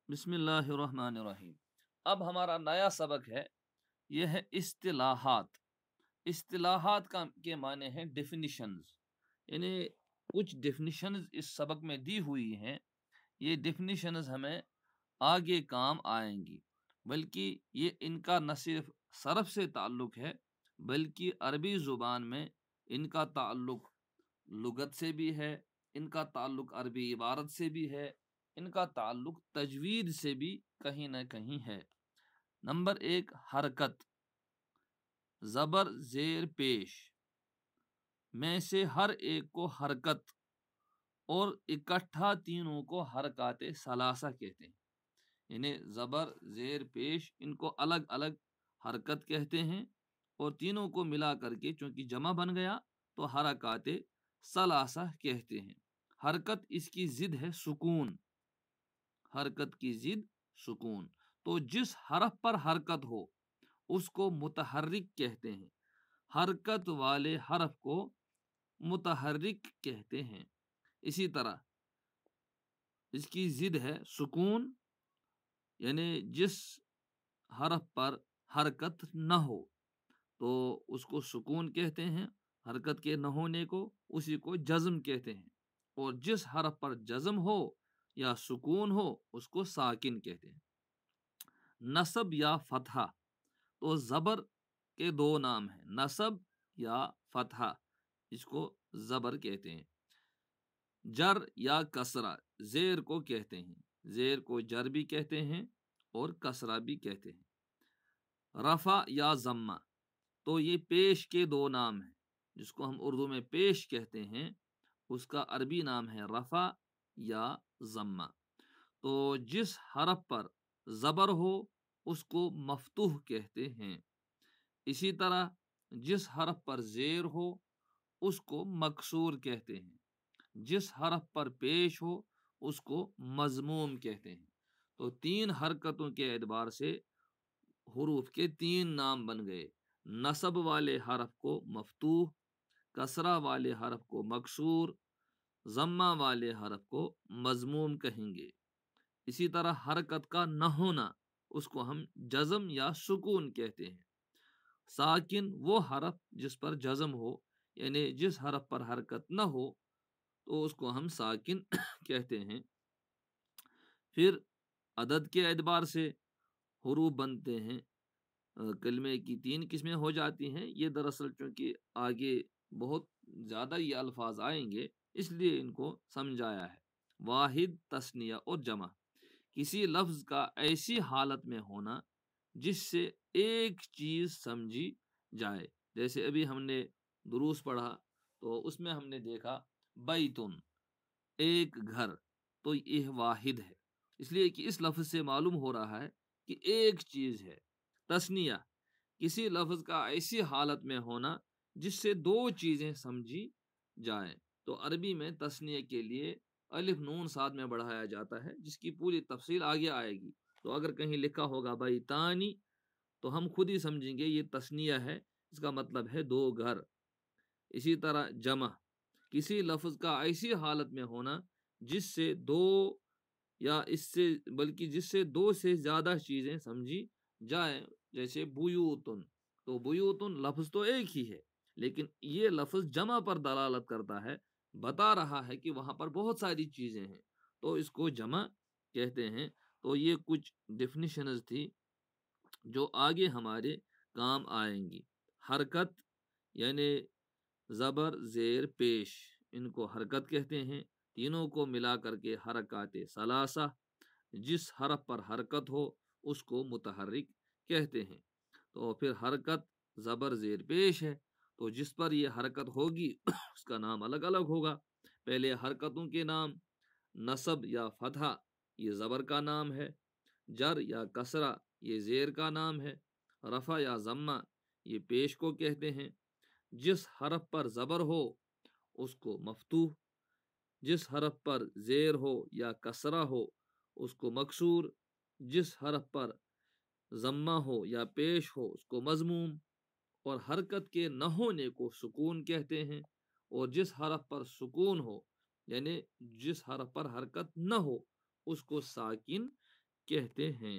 بسم اللہ الرحمن الرحیم۔ اب ہمارا نیا سبق ہے، یہ ہے اصطلاحات۔ اصطلاحات کے معنی ہیں ڈیفینیشنز، یعنی کچھ ڈیفینیشنز اس سبق میں دی ہوئی ہیں۔ یہ ڈیفینیشنز ہمیں آگے کام آئیں گی، بلکہ یہ ان کا نہ صرف صرف سے تعلق ہے بلکہ عربی زبان میں ان کا تعلق لغت سے بھی ہے، ان کا تعلق عربی عبارت سے بھی ہے، ان کا تعلق تجوید سے بھی کہیں نہ کہیں ہے۔ نمبر 1، حرکت، زبر زیر پیش میں سے ہر ایک کو حرکت اور اکٹھا تینوں کو حرکات ثلاثہ کہتے ہیں۔ یعنی زبر زیر پیش ان کو الگ الگ حرکت کہتے ہیں، اور تینوں کو ملا کر کے چونکہ جمع بن گیا تو حرکات ثلاثہ کہتے ہیں۔ حرکت اس کی ضد ہے سکون، حرکت کی ضد سکون۔ تو جس حرف پر حرکت ہو اس کو متحرک کہتے ہیں، حرکت والے حرف کو متحرک کہتے ہیں۔ اسی طرح اس کی ضد ہے سکون، یعنی جس حرف پر حرکت نہ ہو تو اس کو سکون کہتے ہیں، حرکت کے نہ ہونے کو اسی کو جزم کہتے ہیں، اور جس حرف پر جزم ہو یا سکون ہو اس کو ساکن کہتے ہیں۔ نصب یا فتحہ، تو زبر کے دو نام ہیں، نصب یا فتحہ، اس کو زبر کہتے ہیں۔ جر یا کسرہ، زیر کو کہتے ہیں، زیر کو جر بھی کہتے ہیں اور کسرہ بھی کہتے ہیں۔ رفع یا ضمہ، تو یہ پیش کے دو نام ہیں، جس کو ہم اردو میں پیش کہتے ہیں اس کا عربی نام ہے رفع یا ضمہ۔ تو جس حرف پر زبر ہو اس کو مفتوح کہتے ہیں۔ اسی طرح جس حرف پر زیر ہو اس کو مکسور کہتے ہیں، جس حرف پر پیش ہو اس کو مضموم کہتے ہیں۔ تو تین حرکتوں کے اعتبار سے حروف کے تین نام بن گئے، نصب والے حرف کو مفتوح، کسرہ والے حرف کو مکسور، ضمہ والے حرف کو مضموم کہیں گے۔ اسی طرح حرکت کا نہ ہونا اس کو ہم جزم یا سکون کہتے ہیں۔ ساکن وہ حرف جس پر جزم ہو، یعنی جس حرف پر حرکت نہ ہو تو اس کو ہم ساکن کہتے ہیں۔ پھر عدد کے اعتبار سے حروف بنتے ہیں، کلمے کی تین قسمیں ہو جاتی ہیں۔ یہ دراصل چونکہ آگے بہت زیادہ یہ الفاظ آئیں گے اس لیے ان کو سمجھایا ہے۔ واحد، تثنیہ اور جمع، کسی لفظ کا ایسی حالت میں ہونا جس سے ایک چیز سمجھی جائے۔ جیسے ابھی ہم نے دروس پڑھا تو اس میں ہم نے دیکھا بیتن، ایک گھر، تو یہ واحد ہے، اس لیے کہ اس لفظ سے معلوم ہو رہا ہے کہ ایک چیز ہے۔ تثنیہ، کسی لفظ کا ایسی حالت میں ہونا جس سے دو چیزیں سمجھی جائیں۔ تو عربی میں تثنیہ کے لیے الف نون صاد میں بڑھایا جاتا ہے، جس کی پوری تفصیل آگے آئے گی۔ تو اگر کہیں لکھا ہوگا بیتانی تو ہم خود ہی سمجھیں گے یہ تثنیہ ہے، اس کا مطلب ہے دو گھر۔ اسی طرح جمع، کسی لفظ کا ایسی حالت میں ہونا جس سے دو یا اس سے بلکہ جس سے دو سے زیادہ چیزیں سمجھی جائیں، جیسے بیوتن، تو بیوتن لفظ تو ایک ہی ہے لیکن یہ لفظ جمع پر دلالت کرتا ہے، بتا رہا ہے کہ وہاں پر بہت ساری چیزیں ہیں، تو اس کو جمع کہتے ہیں۔ تو یہ کچھ ڈیفینیشنز تھی جو آگے ہمارے کام آئیں گی۔ حرکت یعنی زبر زیر پیش، ان کو حرکت کہتے ہیں، تینوں کو ملا کر کے حرکات ثلاثہ، جس حرف پر حرکت ہو اس کو متحرک کہتے ہیں۔ تو پھر حرکت زبر زیر پیش ہے، تو جس پر یہ حرکت ہوگی اس کا نام الگ الگ ہوگا۔ پہلے حرکتوں کے نام، نصب یا فتحہ یہ زبر کا نام ہے، جر یا کسرہ یہ زیر کا نام ہے، رفع یا ضمہ یہ پیش کو کہتے ہیں۔ جس حرف پر زبر ہو اس کو مفتوح، جس حرف پر زیر ہو یا کسرہ ہو اس کو مکسور، جس حرف پر ضمہ ہو یا پیش ہو اس کو مضموم، اور حرکت کے نہ ہونے کو سکون کہتے ہیں، اور جس حرف پر سکون ہو یعنی جس حرف پر حرکت نہ ہو اس کو ساکن کہتے ہیں۔